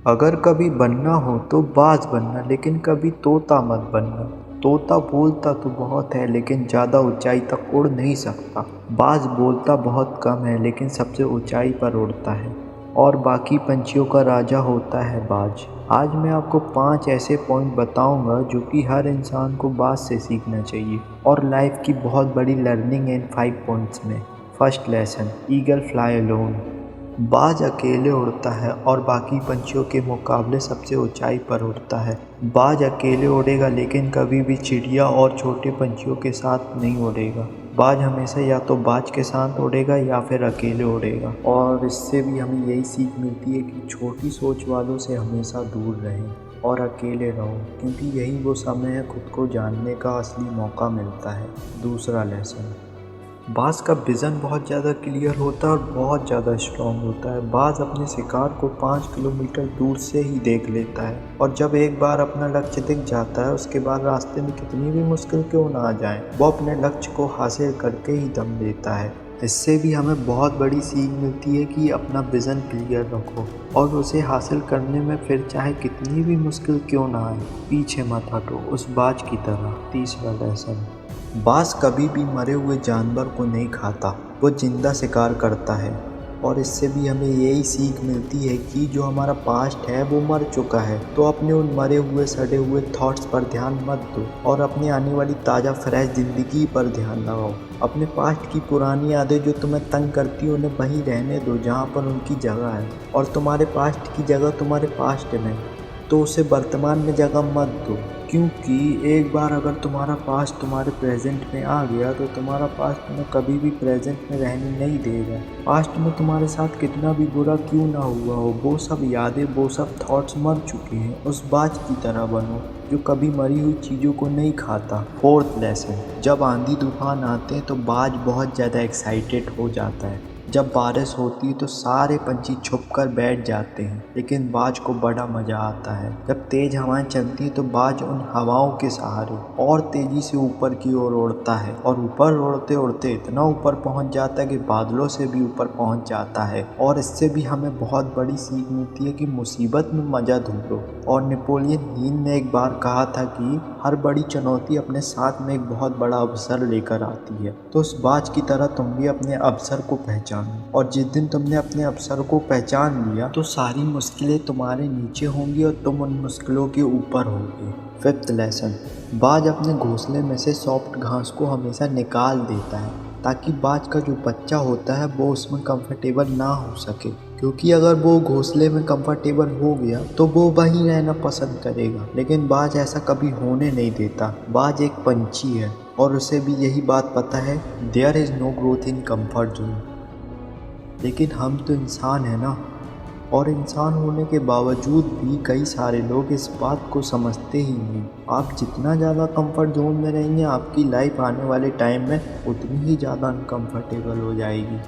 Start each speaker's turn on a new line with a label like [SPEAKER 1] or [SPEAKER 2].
[SPEAKER 1] अगर कभी बनना हो तो बाज बनना, लेकिन कभी तोता मत बनना। तोता बोलता तो बहुत है लेकिन ज़्यादा ऊंचाई तक उड़ नहीं सकता। बाज बोलता बहुत कम है लेकिन सबसे ऊंचाई पर उड़ता है और बाकी पंछियों का राजा होता है बाज। आज मैं आपको 5 ऐसे पॉइंट बताऊंगा जो कि हर इंसान को बाज से सीखना चाहिए और लाइफ की बहुत बड़ी लर्निंग इन 5 पॉइंट्स में। First lesson, eagle fly alone. बाज अकेले उड़ता है और बाकी पंछियों के मुकाबले सबसे ऊंचाई पर उड़ता है। बाज अकेले उड़ेगा लेकिन कभी भी चिड़िया और छोटे पंछियों के साथ नहीं उड़ेगा। बाज हमेशा या तो बाज के साथ उड़ेगा या फिर अकेले उड़ेगा। और इससे भी हमें यही सीख मिलती है कि छोटी सोच वालों से हमेशा दूर रहें और अकेले रहो, क्योंकि यही वो समय है खुद को जानने का असली मौका मिलता है। दूसरा लेसन, बाज का विज़न बहुत ज़्यादा क्लियर होता है और बहुत ज़्यादा स्ट्रॉन्ग होता है। बाज अपने शिकार को 5 किलोमीटर दूर से ही देख लेता है और जब एक बार अपना लक्ष्य दिख जाता है उसके बाद रास्ते में कितनी भी मुश्किल क्यों ना आ जाए वो अपने लक्ष्य को हासिल करके ही दम लेता है। इससे भी हमें बहुत बड़ी सीख मिलती है कि अपना विज़न क्लियर रखो और उसे हासिल करने में फिर चाहे कितनी भी मुश्किल क्यों ना आए पीछे मत हटो, उस बाज की तरह। तीसरा लेसन, बाज कभी भी मरे हुए जानवर को नहीं खाता, वो जिंदा शिकार करता है। और इससे भी हमें यही सीख मिलती है कि जो हमारा पास्ट है वो मर चुका है, तो अपने उन मरे हुए सड़े हुए थॉट्स पर ध्यान मत दो और अपनी आने वाली ताज़ा फ्रेश ज़िंदगी पर ध्यान लगाओ। अपने पास्ट की पुरानी यादें जो तुम्हें तंग करती है उन्हें वहीं रहने दो जहाँ पर उनकी जगह है, और तुम्हारे पास्ट की जगह तुम्हारे पास्ट में, तो उसे वर्तमान में जगह मत दो। क्योंकि एक बार अगर तुम्हारा पास्ट तुम्हारे प्रेजेंट में आ गया तो तुम्हारा पास्ट तुम्हें कभी भी प्रेजेंट में रहने नहीं देगा। पास्ट में तुम्हारे साथ कितना भी बुरा क्यों ना हुआ हो, वो सब यादें, वो सब थॉट्स मर चुके हैं। उस बाज की तरह बनो जो कभी मरी हुई चीज़ों को नहीं खाता। फोर्थ लेसन, जब आंधी तूफान आते हैं तो बाज बहुत ज़्यादा एक्साइटेड हो जाता है। जब बारिश होती है तो सारे पंछी छुपकर बैठ जाते हैं, लेकिन बाज को बड़ा मज़ा आता है। जब तेज हवाएं चलती हैं तो बाज उन हवाओं के सहारे और तेजी से ऊपर की ओर उड़ता है और ऊपर उड़ते उड़ते इतना ऊपर पहुंच जाता है कि बादलों से भी ऊपर पहुंच जाता है। और इससे भी हमें बहुत बड़ी सीख मिलती है कि मुसीबत में मज़ा ढूंढो। और नेपोलियन हिल ने एक बार कहा था कि हर बड़ी चुनौती अपने साथ में एक बहुत बड़ा अवसर लेकर आती है। तो उस बाज की तरह तुम भी अपने अवसर को पहचानो, और जिस दिन तुमने अपने अवसर को पहचान लिया तो सारी मुश्किलें तुम्हारे नीचे होंगी और तुम उन मुश्किलों के ऊपर होगे। फिफ्थ लेसन, बाज अपने घोंसले में से सॉफ्ट घास को हमेशा निकाल देता है ताकि बाज का जो बच्चा होता है वो उसमें कंफर्टेबल ना हो सके, क्योंकि अगर वो घोंसले में कंफर्टेबल हो गया तो वो वहीं रहना पसंद करेगा। लेकिन बाज ऐसा कभी होने नहीं देता। बाज एक पंछी है और उसे भी यही बात पता है, there is no growth in comfort zone. लेकिन हम तो इंसान हैं ना, और इंसान होने के बावजूद भी कई सारे लोग इस बात को समझते ही नहीं। आप जितना ज़्यादा कंफर्ट जोन में रहेंगे आपकी लाइफ आने वाले टाइम में उतनी ही ज़्यादा अनकंफर्टेबल हो जाएगी।